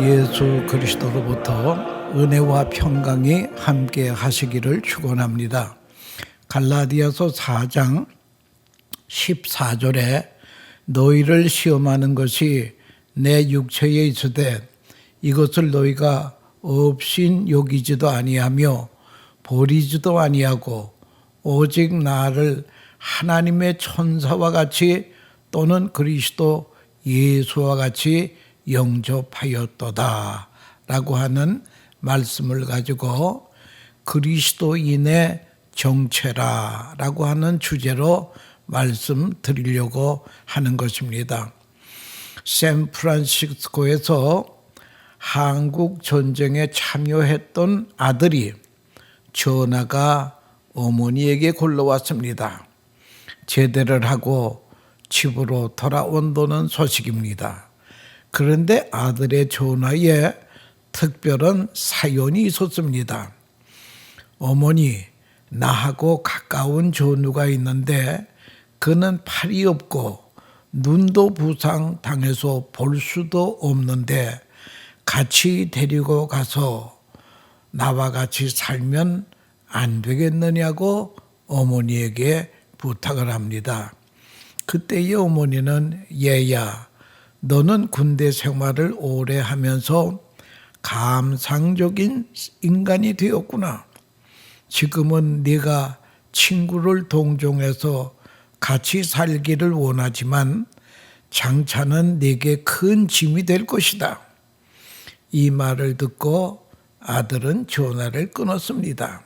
예수 그리스도로부터 은혜와 평강이 함께 하시기를 축원합니다. 갈라디아서 4장 14절에 너희를 시험하는 것이 내 육체에 있으되 이것을 너희가 없인 여기지도 아니하며 버리지도 아니하고 오직 나를 하나님의 천사와 같이 또는 그리스도 예수와 같이 영접하였도다 라고 하는 말씀을 가지고 그리스도인의 정체라 라고 하는 주제로 말씀드리려고 하는 것입니다. 샌프란시스코에서 한국 전쟁에 참여했던 아들이 전화가 어머니에게 굴러왔습니다. 제대를 하고 집으로 돌아온다는 소식입니다. 그런데 아들의 전화에 특별한 사연이 있었습니다. 어머니, 나하고 가까운 전우가 있는데 그는 팔이 없고 눈도 부상당해서 볼 수도 없는데 같이 데리고 가서 나와 같이 살면 안 되겠느냐고 어머니에게 부탁을 합니다. 그때의 어머니는 얘야, 너는 군대 생활을 오래 하면서 감상적인 인간이 되었구나. 지금은 네가 친구를 동정해서 같이 살기를 원하지만 장차는 네게 큰 짐이 될 것이다. 이 말을 듣고 아들은 전화를 끊었습니다.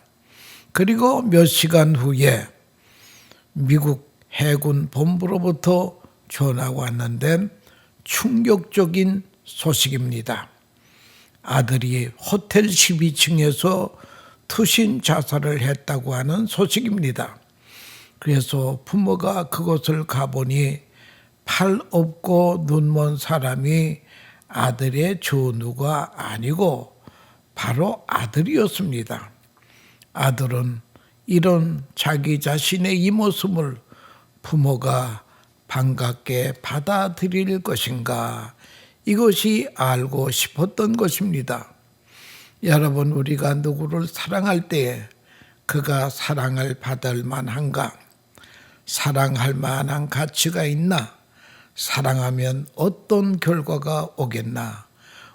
그리고 몇 시간 후에 미국 해군 본부로부터 전화가 왔는데 충격적인 소식입니다. 아들이 호텔 12층에서 투신 자살을 했다고 하는 소식입니다. 그래서 부모가 그곳을 가보니 팔 없고 눈 먼 사람이 아들의 전우가 아니고 바로 아들이었습니다. 아들은 이런 자기 자신의 이 모습을 부모가 반갑게 받아들일 것인가, 이것이 알고 싶었던 것입니다. 여러분, 우리가 누구를 사랑할 때에 그가 사랑을 받을 만한가? 사랑할 만한 가치가 있나? 사랑하면 어떤 결과가 오겠나?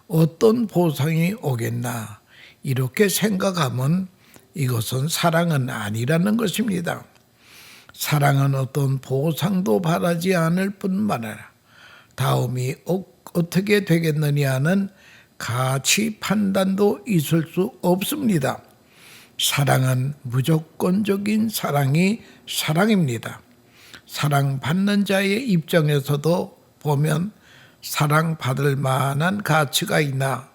어떤 보상이 오겠나? 이렇게 생각하면 이것은 사랑은 아니라는 것입니다. 사랑은 어떤 보상도 바라지 않을 뿐만 아니라 다음이 어떻게 되겠느냐는 가치 판단도 있을 수 없습니다. 사랑은 무조건적인 사랑이 사랑입니다. 사랑받는 자의 입장에서도 보면 사랑받을 만한 가치가 있나?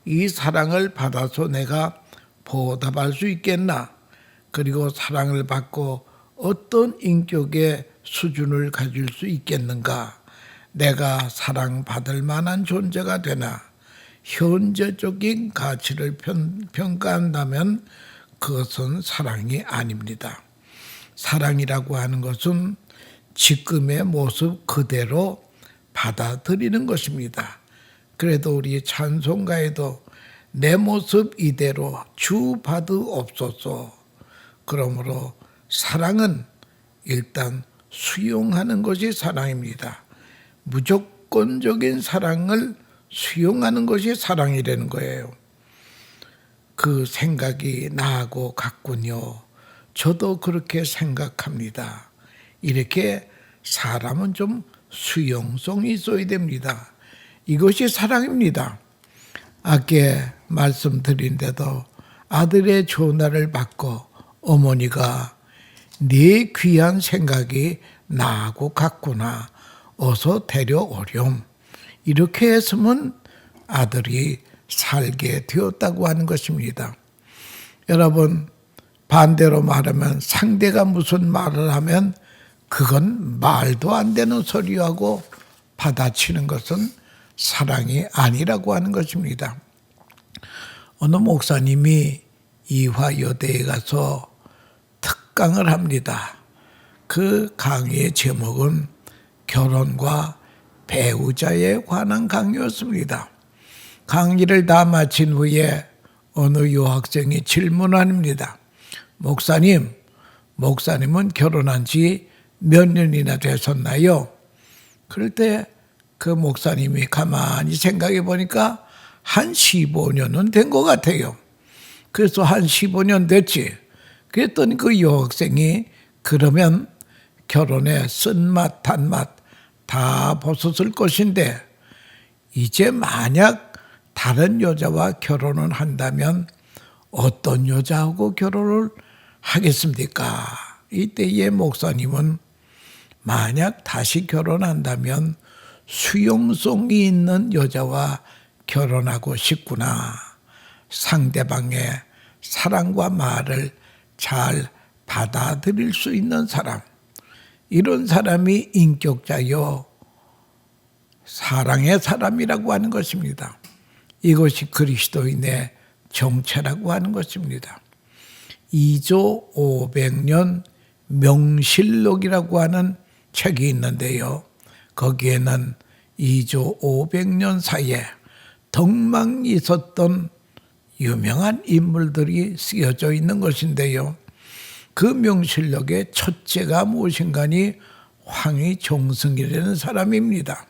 이 사랑을 받아서 내가 보답할 수 있겠나? 그리고 사랑을 받고 어떤 인격의 수준을 가질 수 있겠는가? 내가 사랑받을 만한 존재가 되나? 현재적인 가치를 평가한다면 그것은 사랑이 아닙니다. 사랑이라고 하는 것은 지금의 모습 그대로 받아들이는 것입니다. 그래도 우리 찬송가에도 내 모습 이대로 주 받으옵소서. 그러므로 사랑은 일단 수용하는 것이 사랑입니다. 무조건적인 사랑을 수용하는 것이 사랑이라는 거예요. 그 생각이 나하고 같군요. 저도 그렇게 생각합니다. 이렇게 사람은 좀 수용성이 있어야 됩니다. 이것이 사랑입니다. 아까 말씀드린 데도 아들의 전화를 받고 어머니가 네 귀한 생각이 나하고 같구나. 어서 데려오렴. 이렇게 했으면 아들이 살게 되었다고 하는 것입니다. 여러분, 반대로 말하면 상대가 무슨 말을 하면 그건 말도 안 되는 소리하고 받아치는 것은 사랑이 아니라고 하는 것입니다. 어느 목사님이 이화여대에 가서 특강을 합니다. 그 강의의 제목은 결혼과 배우자에 관한 강의였습니다. 강의를 다 마친 후에 어느 여학생이 질문합니다. 목사님은 결혼한 지 몇 년이나 되셨나요? 그럴 때 그 목사님이 가만히 생각해 보니까 한 15년은 된 것 같아요. 그래서 한 15년 됐지. 그랬더니 그 여학생이 그러면 결혼의 쓴맛 단맛 다 벗었을 것인데 이제 만약 다른 여자와 결혼을 한다면 어떤 여자하고 결혼을 하겠습니까? 이때의 목사님은 만약 다시 결혼한다면 수용성이 있는 여자와 결혼하고 싶구나. 상대방의 사랑과 말을 잘 받아들일 수 있는 사람. 이런 사람이 인격자요. 사랑의 사람이라고 하는 것입니다. 이것이 그리스도인의 정체라고 하는 것입니다. 2조 500년 명실록이라고 하는 책이 있는데요. 거기에는 2조 500년 사이에 덕망이 있었던 유명한 인물들이 쓰여져 있는 것인데요. 그 명실록의 첫째가 무엇인가니 황희종승이라는 사람입니다.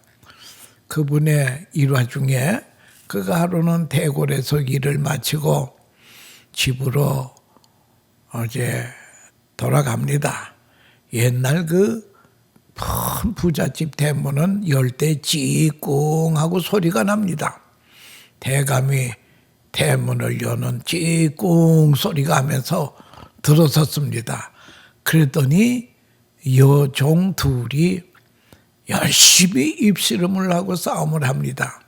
그분의 일화 중에 그가 하루는 대궐에서 일을 마치고 집으로 어제 돌아갑니다. 옛날 그 큰 부잣집 대문은 열 때 찌꿍 하고 소리가 납니다. 대감이 대문을 여는 찌꿍 소리가 하면서 들어섰습니다. 그랬더니 여종 둘이 열심히 입씨름을 하고 싸움을 합니다.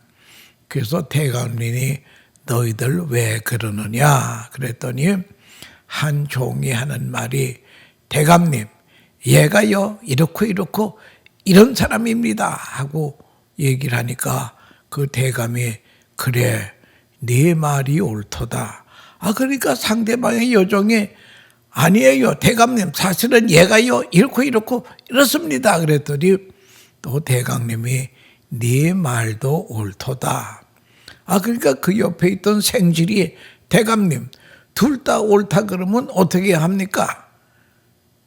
그래서 대감님이 너희들 왜 그러느냐 그랬더니 한 종이 하는 말이 대감님 얘가요 이렇고 이런 사람입니다 하고 얘기를 하니까 그 대감이 그래 네 말이 옳도다. 그러니까 상대방의 여종이 아니에요 대감님 사실은 얘가요 이렇고 이렇습니다. 그랬더니 또 대감님이 네 말도 옳도다. 그러니까 그 옆에 있던 생질이 대감님 둘 다 옳다 그러면 어떻게 합니까?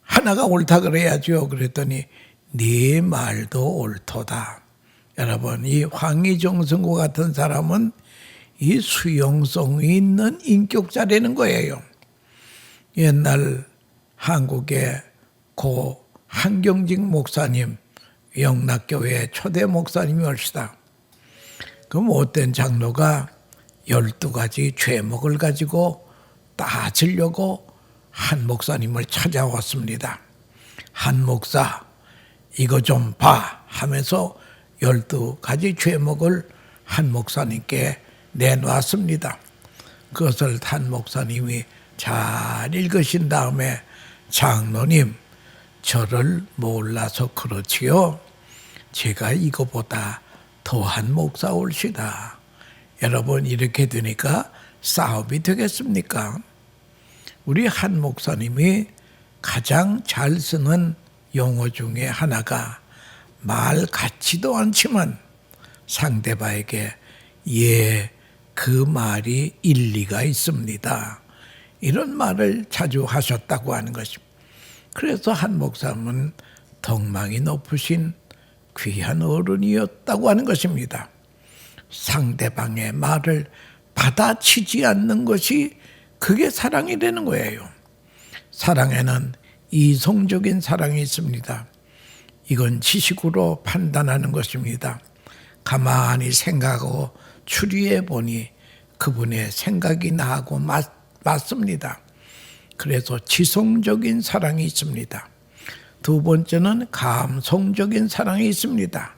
하나가 옳다 그래야죠. 그랬더니 네 말도 옳도다. 여러분 이 황희종승과 같은 사람은 이 수용성이 있는 인격자라는 거예요. 옛날 한국의 고 한경직 목사님 영락교회 초대 목사님이 올시다. 그 못된 장로가 12가지 죄목을 가지고 따지려고 한 목사님을 찾아왔습니다. 한 목사 이거 좀 봐 하면서 12가지 죄목을 한 목사님께 내놓았습니다. 그것을 한 목사님이 잘 읽으신 다음에 장로님 저를 몰라서 그렇지요. 제가 이거보다 더한 목사 올시다. 여러분 이렇게 되니까 싸움이 되겠습니까? 우리 한 목사님이 가장 잘 쓰는 용어 중에 하나가 말 같지도 않지만 상대방에게 그 말이 일리가 있습니다. 이런 말을 자주 하셨다고 하는 것입니다. 그래서 한 목사님은 덕망이 높으신 귀한 어른이었다고 하는 것입니다. 상대방의 말을 받아치지 않는 것이 그게 사랑이 되는 거예요. 사랑에는 이성적인 사랑이 있습니다. 이건 지식으로 판단하는 것입니다. 가만히 생각하고 추리해 보니 그분의 생각이 나하고 맞습니다. 그래서 지성적인 사랑이 있습니다. 두 번째는 감성적인 사랑이 있습니다.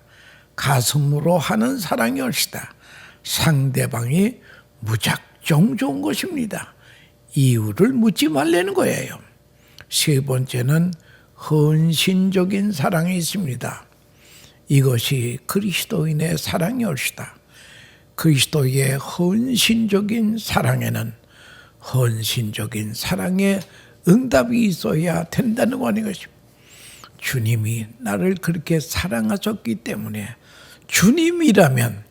가슴으로 하는 사랑이 옳시다. 상대방이 무작정 좋은 것입니다. 이유를 묻지 말라는 거예요. 세 번째는 헌신적인 사랑이 있습니다. 이것이 그리스도인의 사랑이 옳시다. 그리스도의 헌신적인 사랑에는 헌신적인 사랑에 응답이 있어야 된다는 것입니다. 주님이 나를 그렇게 사랑하셨기 때문에 주님이라면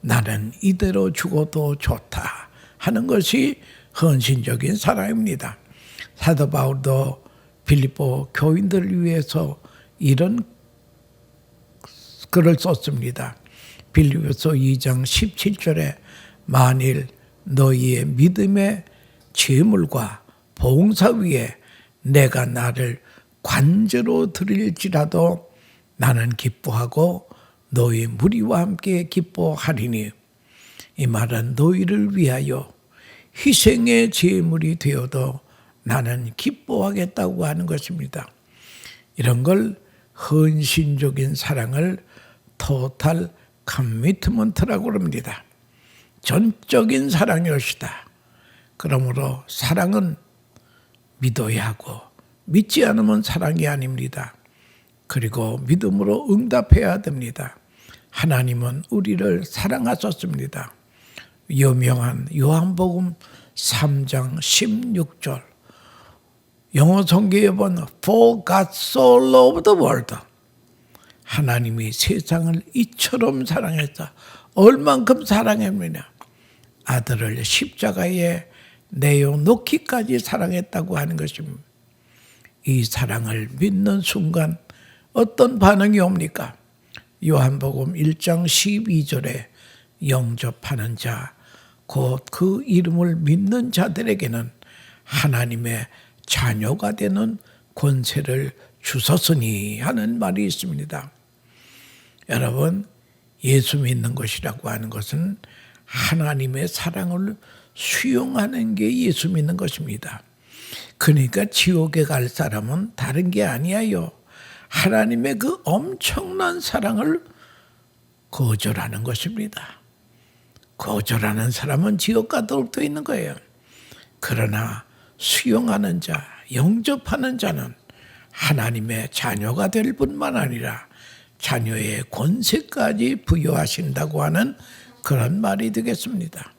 나는 이대로 죽어도 좋다 하는 것이 헌신적인 사랑입니다. 사도 바울도 빌립보 교인들을 위해서 이런 글을 썼습니다. 빌립보서 2장 17절에 만일 너희의 믿음의 재물과 봉사 위에 내가 나를 관제로 드릴지라도 나는 기뻐하고 너희 무리와 함께 기뻐하리니, 이 말은 너희를 위하여 희생의 제물이 되어도 나는 기뻐하겠다고 하는 것입니다. 이런 걸 헌신적인 사랑을 토탈 커미트먼트라고 합니다. 전적인 사랑이었다. 그러므로 사랑은 믿어야 하고 믿지 않으면 사랑이 아닙니다. 그리고 믿음으로 응답해야 됩니다. 하나님은 우리를 사랑하셨습니다. 유명한 요한복음 3장 16절, 영어 성경에 보면 For God so loved the world, 하나님이 세상을 이처럼 사랑했다. 얼만큼 사랑했느냐, 아들을 십자가에 내어 놓기까지 사랑했다고 하는 것입니다. 이 사랑을 믿는 순간 어떤 반응이 옵니까? 요한복음 1장 12절에 영접하는 자, 곧 그 이름을 믿는 자들에게는 하나님의 자녀가 되는 권세를 주셨으니 하는 말이 있습니다. 여러분, 예수 믿는 것이라고 하는 것은 하나님의 사랑을 수용하는 게 예수 믿는 것입니다. 그러니까 지옥에 갈 사람은 다른 게 아니에요. 하나님의 그 엄청난 사랑을 거절하는 것입니다. 거절하는 사람은 지옥 가도록 되어 있는 거예요. 그러나 수용하는 자, 영접하는 자는 하나님의 자녀가 될 뿐만 아니라 자녀의 권세까지 부여하신다고 하는 그런 말이 되겠습니다.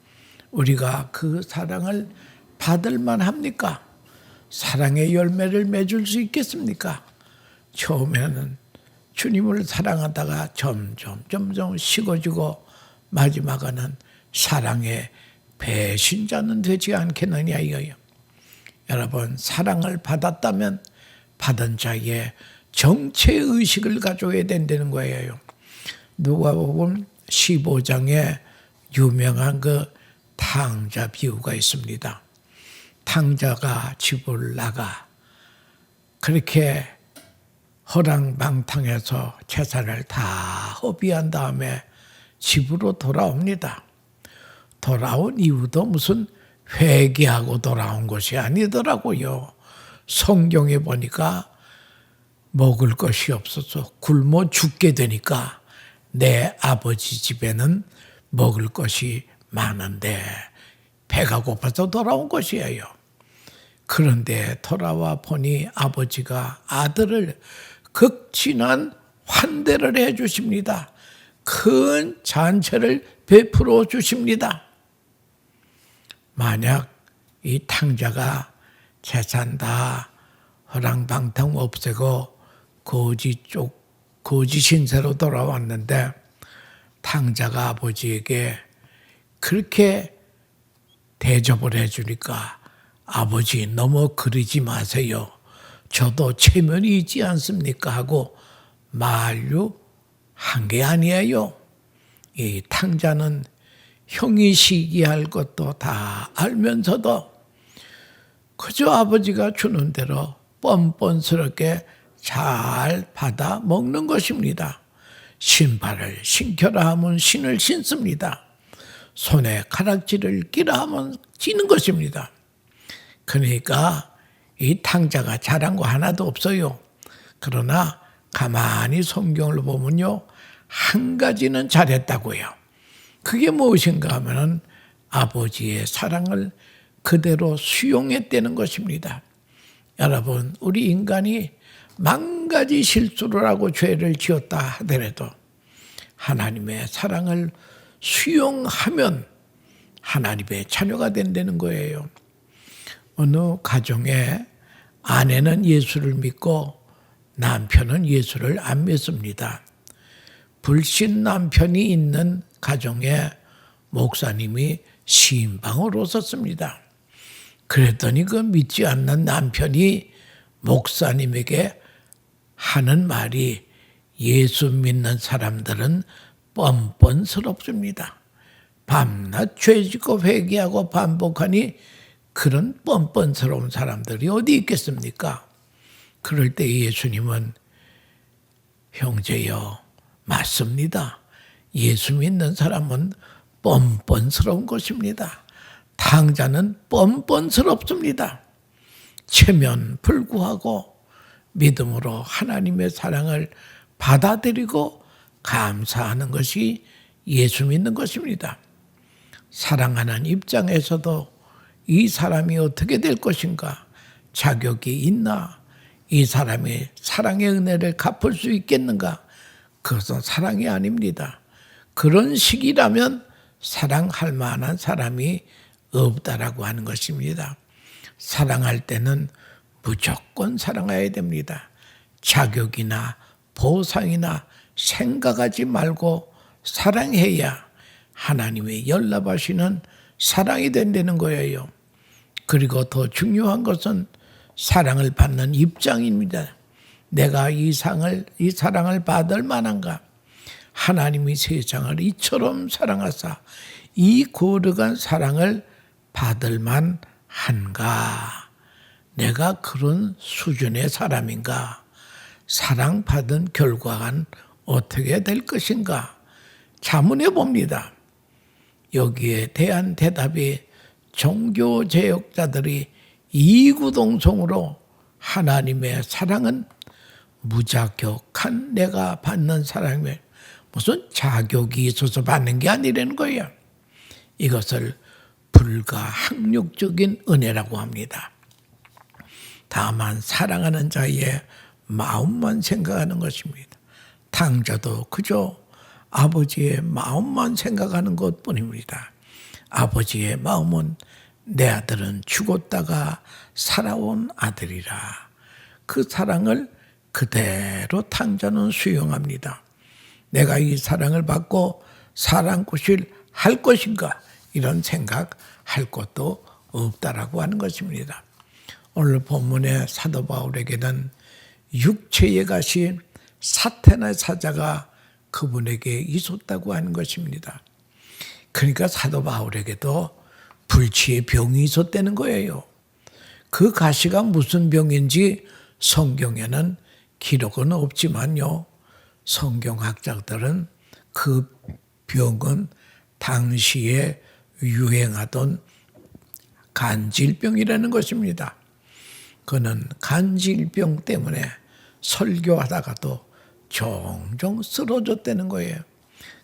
우리가 그 사랑을 받을 만합니까? 사랑의 열매를 맺을 수 있겠습니까? 처음에는 주님을 사랑하다가 점점 식어지고 마지막에는 사랑의 배신자는 되지 않겠느냐 이거예요. 여러분, 사랑을 받았다면 받은 자의 정체의식을 가져야 된다는 거예요. 누가복음 15장에 유명한 그 탕자 비유가 있습니다. 탕자가 집을 나가 그렇게 허랑방탕해서 재산을 다 허비한 다음에 집으로 돌아옵니다. 돌아온 이유도 무슨 회개하고 돌아온 것이 아니더라고요. 성경에 보니까 먹을 것이 없어서 굶어 죽게 되니까 내 아버지 집에는 먹을 것이 많은데 배가 고파서 돌아온 것이에요. 그런데 돌아와 보니 아버지가 아들을 극진한 환대를 해 주십니다. 큰 잔치를 베풀어 주십니다. 만약 이 탕자가 재산 다 허랑방탕 없애고 거지 신세로 돌아왔는데 탕자가 아버지에게 그렇게 대접을 해주니까 아버지 너무 그러지 마세요. 저도 체면이 있지 않습니까? 하고 만류한 게 아니에요. 이 탕자는 형이 시기할 것도 다 알면서도 그저 아버지가 주는 대로 뻔뻔스럽게 잘 받아 먹는 것입니다. 신발을 신겨라 하면 신을 신습니다. 손에 가락지를 끼라 하면 끼는 것입니다. 그러니까 이 탕자가 잘한 거 하나도 없어요. 그러나 가만히 성경을 보면요, 한 가지는 잘했다고요. 그게 무엇인가 하면은 아버지의 사랑을 그대로 수용했다는 것입니다. 여러분, 우리 인간이 만 가지 실수를 하고 죄를 지었다 하더라도 하나님의 사랑을 수용하면 하나님의 자녀가 된다는 거예요. 어느 가정에 아내는 예수를 믿고 남편은 예수를 안 믿습니다. 불신 남편이 있는 가정에 목사님이 신방을 오셨습니다. 그랬더니 그 믿지 않는 남편이 목사님에게 하는 말이 예수 믿는 사람들은 뻔뻔스럽습니다. 밤낮 죄짓고 회개하고 반복하니 그런 뻔뻔스러운 사람들이 어디 있겠습니까? 그럴 때 예수님은 형제여 맞습니다. 예수 믿는 사람은 뻔뻔스러운 것입니다. 당자는 뻔뻔스럽습니다. 체면 불구하고 믿음으로 하나님의 사랑을 받아들이고 감사하는 것이 예수 믿는 것입니다. 사랑하는 입장에서도 이 사람이 어떻게 될 것인가? 자격이 있나? 이 사람이 사랑의 은혜를 갚을 수 있겠는가? 그것은 사랑이 아닙니다. 그런 식이라면 사랑할 만한 사람이 없다라고 하는 것입니다. 사랑할 때는 무조건 사랑해야 됩니다. 자격이나 보상이나 생각하지 말고 사랑해야 하나님의 연락하시는 사랑이 된다는 거예요. 그리고 더 중요한 것은 사랑을 받는 입장입니다. 내가 이 사랑을 받을 만한가? 하나님이 세상을 이처럼 사랑하사 이 거룩한 사랑을 받을 만한가? 내가 그런 수준의 사람인가? 사랑받은 결과는 어떻게 될 것인가? 자문해 봅니다. 여기에 대한 대답이 종교개혁자들이 이구동성으로 하나님의 사랑은 무자격한 내가 받는 사랑을 무슨 자격이 있어서 받는 게 아니라는 거예요. 이것을 불가항력적인 은혜라고 합니다. 다만 사랑하는 자의 마음만 생각하는 것입니다. 당자도 그저 아버지의 마음만 생각하는 것뿐입니다. 아버지의 마음은 내 아들은 죽었다가 살아온 아들이라. 그 사랑을 그대로 당자는 수용합니다. 내가 이 사랑을 받고 사랑굿을 할 것인가? 이런 생각할 것도 없다라고 하는 것입니다. 오늘 본문의 사도 바울에게는 육체에 가신 사탄의 사자가 그분에게 있었다고 하는 것입니다. 그러니까 사도 바울에게도 불치의 병이 있었다는 거예요. 그 가시가 무슨 병인지 성경에는 기록은 없지만요. 성경학자들은 그 병은 당시에 유행하던 간질병이라는 것입니다. 그는 간질병 때문에 설교하다가도 종종 쓰러졌다는 거예요.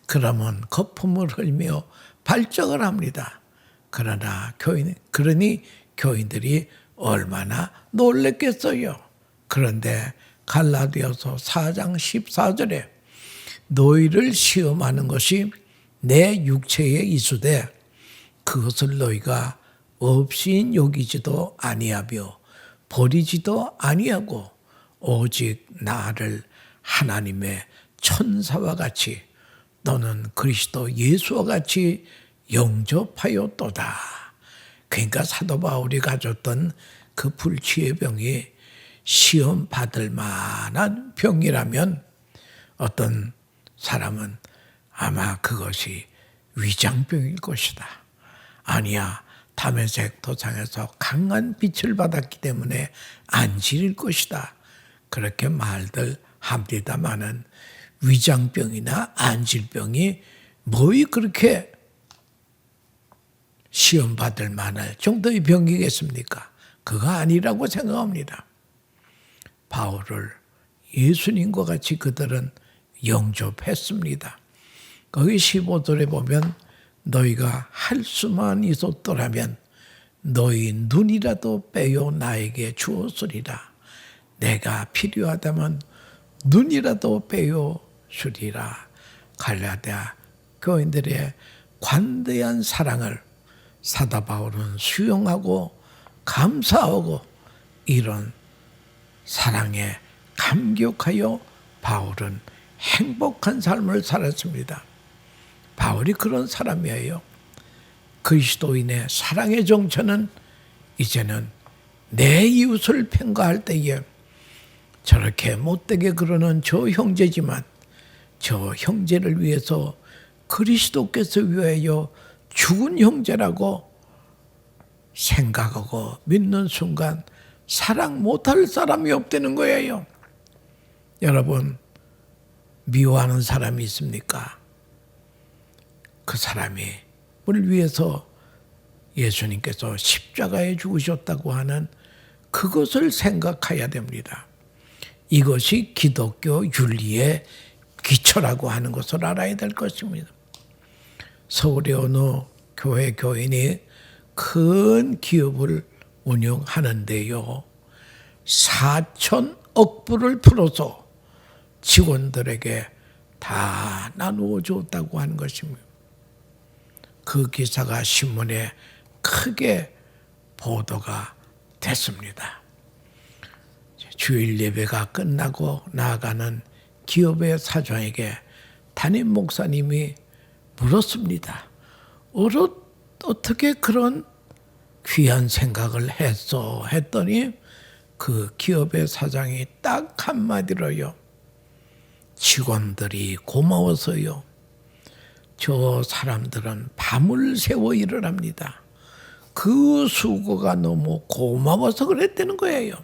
그러면 거품을 흘며 발작을 합니다. 그러니 교인들이 얼마나 놀랬겠어요. 그런데 갈라디아서 4장 14절에 너희를 시험하는 것이 내 육체에 있으되 그것을 너희가 없인 여기지도 아니하며 버리지도 아니하고 오직 나를 하나님의 천사와 같이 너는 그리스도 예수와 같이 영접하였도다. 그러니까 사도 바울이 가졌던 그 불치의 병이 시험 받을 만한 병이라면 어떤 사람은 아마 그것이 위장병일 것이다. 아니야, 다메섹 도상에서 강한 빛을 받았기 때문에 안질일 것이다. 그렇게 말들 합니다마는 위장병이나 안질병이 뭐이 그렇게 시험 받을 만할 정도의 병이겠습니까? 그거 아니라고 생각합니다. 바울을 예수님과 같이 그들은 영접했습니다. 거기 15절에 보면 너희가 할 수만 있었더라면 너희 눈이라도 빼어 나에게 주었으리라. 내가 필요하다면 눈이라도 빼어 주리라. 갈라디아 교인들의 관대한 사랑을 사도 바울은 수용하고 감사하고 이런 사랑에 감격하여 바울은 행복한 삶을 살았습니다. 바울이 그런 사람이에요. 그리스도인의 사랑의 정체는 이제는 내 이웃을 평가할 때에 저렇게 못되게 그러는 저 형제지만 저 형제를 위해서 그리스도께서 위하여 죽은 형제라고 생각하고 믿는 순간 사랑 못할 사람이 없다는 거예요. 여러분, 미워하는 사람이 있습니까? 그 사람이 우리를 위해서 예수님께서 십자가에 죽으셨다고 하는 그것을 생각해야 됩니다. 이것이 기독교 윤리의 기초라고 하는 것을 알아야 될 것입니다. 서울의 어느 교회 교인이 큰 기업을 운영하는데요. 4천억 불을 풀어서 직원들에게 다 나누어 줬다고 하는 것입니다. 그 기사가 신문에 크게 보도가 됐습니다. 주일 예배가 끝나고 나아가는 기업의 사장에게 담임 목사님이 물었습니다. 어떻게 그런 귀한 생각을 했어? 했더니 그 기업의 사장이 딱 한마디로요. 직원들이 고마워서요. 저 사람들은 밤을 새워 일을 합니다. 그 수고가 너무 고마워서 그랬다는 거예요.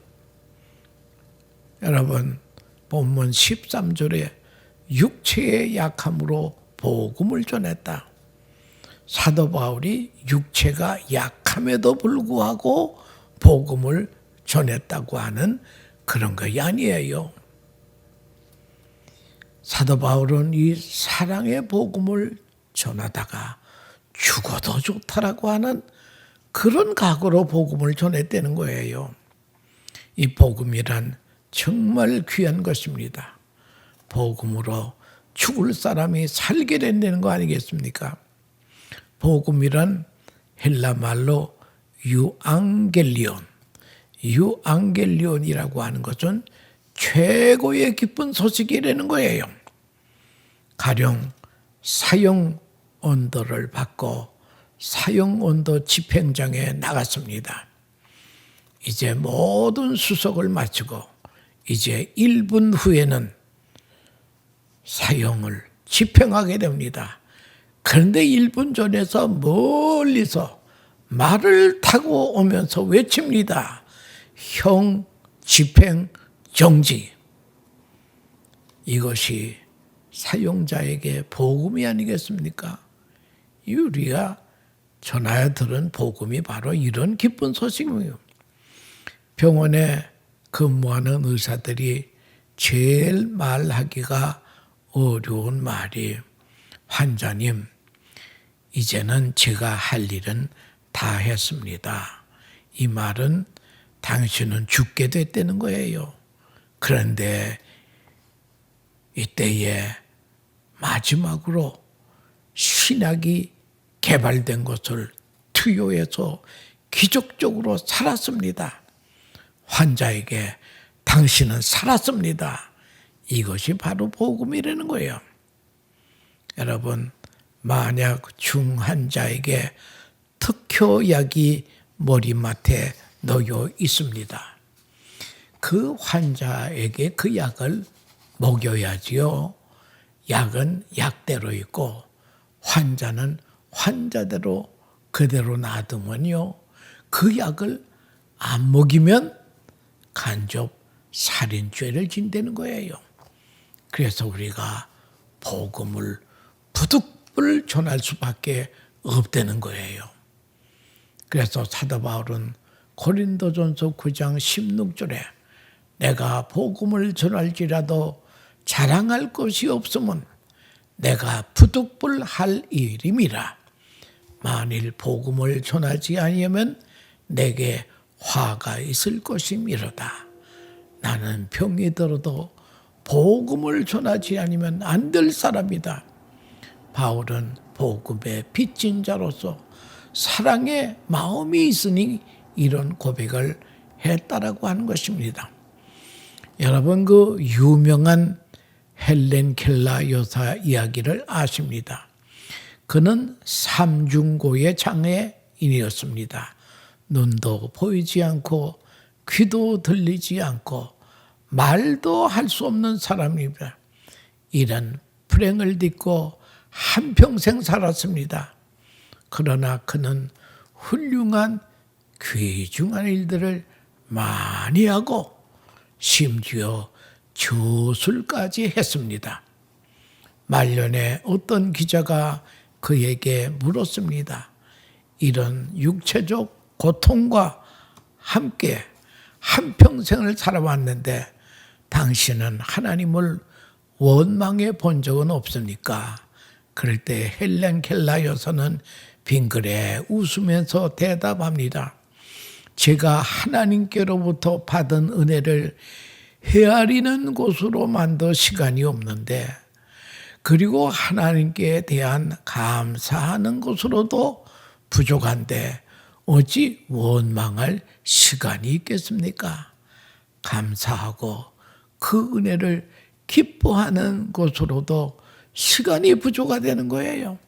여러분, 본문 13절에 육체의 약함으로 복음을 전했다. 사도 바울이 육체가 약함에도 불구하고 복음을 전했다고 하는 그런 것이 아니에요. 사도 바울은 이 사랑의 복음을 전하다가 죽어도 좋다라고 하는 그런 각오로 복음을 전했다는 거예요. 이 복음이란 정말 귀한 것입니다. 복음으로 죽을 사람이 살게 된다는 거 아니겠습니까? 복음이란 헬라 말로 유앙겔리온이라고 하는 것은 최고의 기쁜 소식이라는 거예요. 가령 사형언도를 받고 사형언도 집행장에 나갔습니다. 이제 모든 수속을 마치고 이제 1분 후에는 사형을 집행하게 됩니다. 그런데 1분 전에서 멀리서 말을 타고 오면서 외칩니다. 형 집행 정지. 이것이 사용자에게 복음이 아니겠습니까? 우리가 전하여 들은 복음이 바로 이런 기쁜 소식이에요. 병원에 근무하는 의사들이 제일 말하기가 어려운 말이 환자님, 이제는 제가 할 일은 다 했습니다. 이 말은 당신은 죽게 됐다는 거예요. 그런데 이때에 마지막으로 신약이 개발된 것을 투여해서 기적적으로 살았습니다. 환자에게 당신은 살았습니다. 이것이 바로 복음이라는 거예요. 여러분, 만약 중환자에게 특효약이 머리맡에 놓여 있습니다. 그 환자에게 그 약을 먹여야지요. 약은 약대로 있고 환자는 환자대로 그대로 놔두면요. 그 약을 안 먹이면 간접 살인죄를 진다는 거예요. 그래서 우리가 복음을 부득불 전할 수밖에 없다는 거예요. 그래서 사도 바울은 고린도전서 9장 16절에 내가 복음을 전할지라도 자랑할 것이 없으면 내가 부득불할 일임이라. 만일 복음을 전하지 아니하면 내게 화가 있을 것임이로다. 나는 병이 들어도 복음을 전하지 않으면 안 될 사람이다. 바울은 복음의 빚진 자로서 사랑의 마음이 있으니 이런 고백을 했다라고 하는 것입니다. 여러분, 그 유명한 헬렌 켈러 여사 이야기를 아십니다. 그는 삼중고의 장애인이었습니다. 눈도 보이지 않고 귀도 들리지 않고 말도 할 수 없는 사람입니다. 이런 불행을 딛고 한평생 살았습니다. 그러나 그는 훌륭한 귀중한 일들을 많이 하고 심지어 저술까지 했습니다. 말년에 어떤 기자가 그에게 물었습니다. 이런 육체적 고통과 함께 한평생을 살아왔는데 당신은 하나님을 원망해 본 적은 없습니까? 그럴 때 헬렌 켈러 여사는 빙그레 웃으면서 대답합니다. 제가 하나님께로부터 받은 은혜를 헤아리는 곳으로 만들 시간이 없는데, 그리고 하나님께 대한 감사하는 것으로도 부족한데 어찌 원망할 시간이 있겠습니까? 감사하고 그 은혜를 기뻐하는 것으로도 시간이 부족하다는 거예요.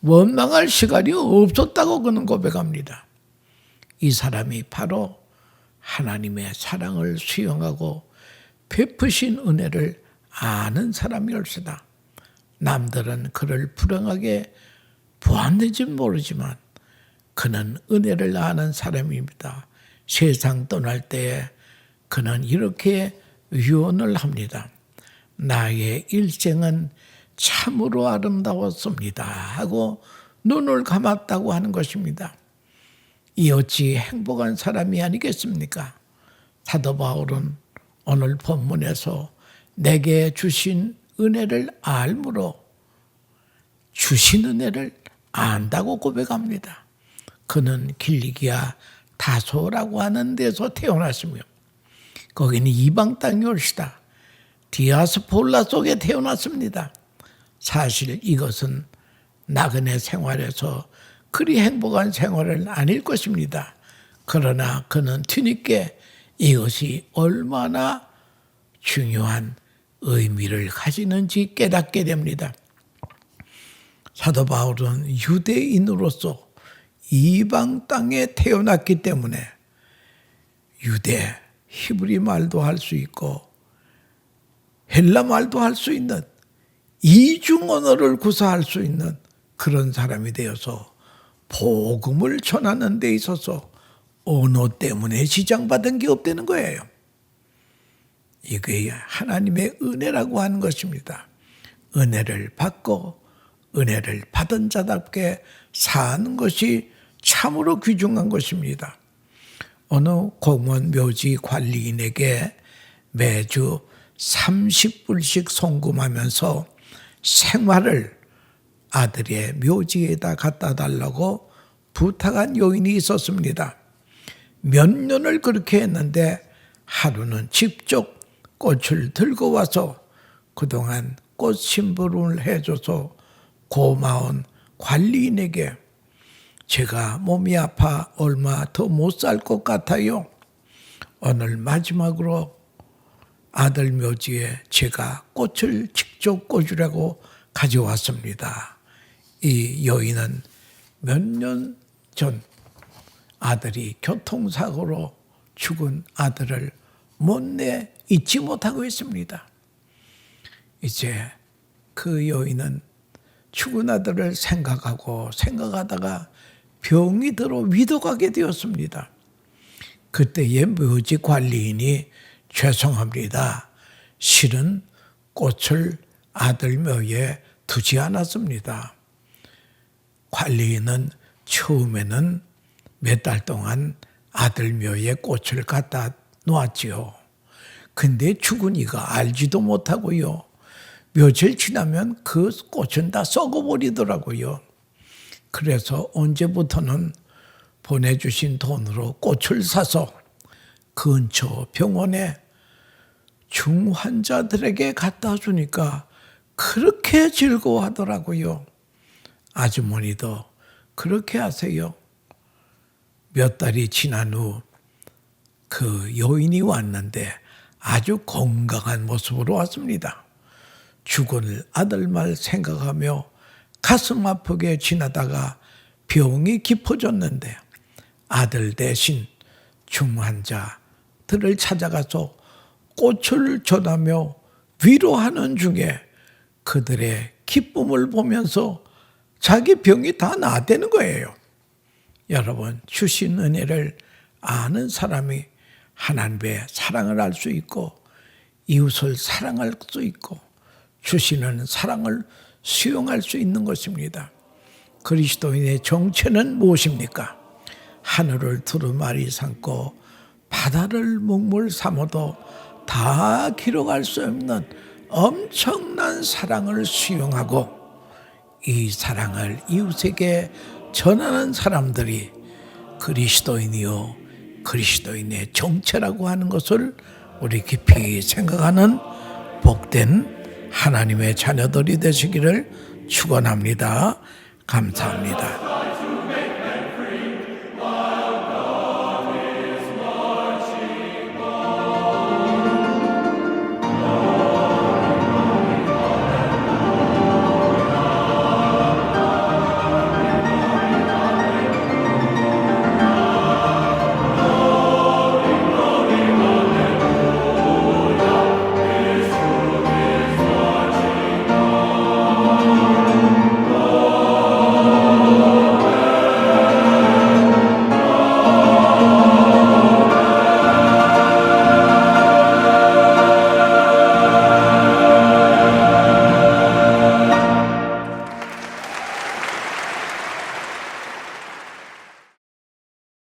원망할 시간이 없었다고 그는 고백합니다. 이 사람이 바로 하나님의 사랑을 수용하고 베푸신 은혜를 아는 사람이었으다. 남들은 그를 불행하게 보았는지 모르지만 그는 은혜를 아는 사람입니다. 세상 떠날 때에 그는 이렇게 유언을 합니다. 나의 일생은 참으로 아름다웠습니다 하고 눈을 감았다고 하는 것입니다. 이 어찌 행복한 사람이 아니겠습니까? 사도 바울은 오늘 본문에서 내게 주신 은혜를 알므로 주신 은혜를 안다고 고백합니다. 그는 길리기아 다소라고 하는 데서 태어났으며 거기는 이방 땅이올시다. 디아스폴라 속에 태어났습니다. 사실 이것은 나그네 생활에서 그리 행복한 생활은 아닐 것입니다. 그러나 그는 뒤늦게 이것이 얼마나 중요한 의미를 가지는지 깨닫게 됩니다. 사도 바울은 유대인으로서 이방 땅에 태어났기 때문에 유대, 히브리 말도 할 수 있고 헬라 말도 할 수 있는 이중 언어를 구사할 수 있는 그런 사람이 되어서 복음을 전하는 데 있어서 언어 때문에 지장받은 게 없다는 거예요. 이게 하나님의 은혜라고 하는 것입니다. 은혜를 받고 은혜를 받은 자답게 사는 것이 참으로 귀중한 것입니다. 어느 공원 묘지 관리인에게 매주 30불씩 송금하면서 생화를 아들의 묘지에다 갖다 달라고 부탁한 여인이 있었습니다. 몇 년을 그렇게 했는데 하루는 직접 꽃을 들고 와서 그동안 꽃 심부름을 해줘서 고마운 관리인에게 제가 몸이 아파 얼마 더 못 살 것 같아요. 오늘 마지막으로 아들 묘지에 제가 꽃을 직접 꽂으라고 가져왔습니다. 이 여인은 몇 년 전 아들이 교통사고로 죽은 아들을 못내 잊지 못하고 있습니다. 이제 그 여인은 죽은 아들을 생각하다가 병이 들어 위독하게 되었습니다. 그때의 묘지 관리인이 죄송합니다. 실은 꽃을 아들 묘에 두지 않았습니다. 관리인은 처음에는 몇 달 동안 아들 묘에 꽃을 갖다 놓았지요. 근데 죽은 이가 알지도 못하고요. 며칠 지나면 그 꽃은 다 썩어버리더라고요. 그래서 언제부터는 보내주신 돈으로 꽃을 사서 근처 병원에 중환자들에게 갖다 주니까 그렇게 즐거워하더라고요. 아주머니도 그렇게 하세요. 몇 달이 지난 후 그 여인이 왔는데 아주 건강한 모습으로 왔습니다. 죽은 아들 말 생각하며 가슴 아프게 지나다가 병이 깊어졌는데 아들 대신 중환자들을 찾아가서 꽃을 전하며 위로하는 중에 그들의 기쁨을 보면서 자기 병이 다 나았다는 거예요. 여러분, 주신 은혜를 아는 사람이 하나님의 사랑을 알 수 있고 이웃을 사랑할 수 있고 주시는 사랑을 수용할 수 있는 것입니다. 그리스도인의 정체는 무엇입니까? 하늘을 두루마리 삼고 바다를 먹물 삼아도 다 기록할 수 없는 엄청난 사랑을 수용하고 이 사랑을 이웃에게 전하는 사람들이 그리스도인이요 그리스도인의 정체라고 하는 것을 우리 깊이 생각하는 복된 하나님의 자녀들이 되시기를 축원합니다. 감사합니다.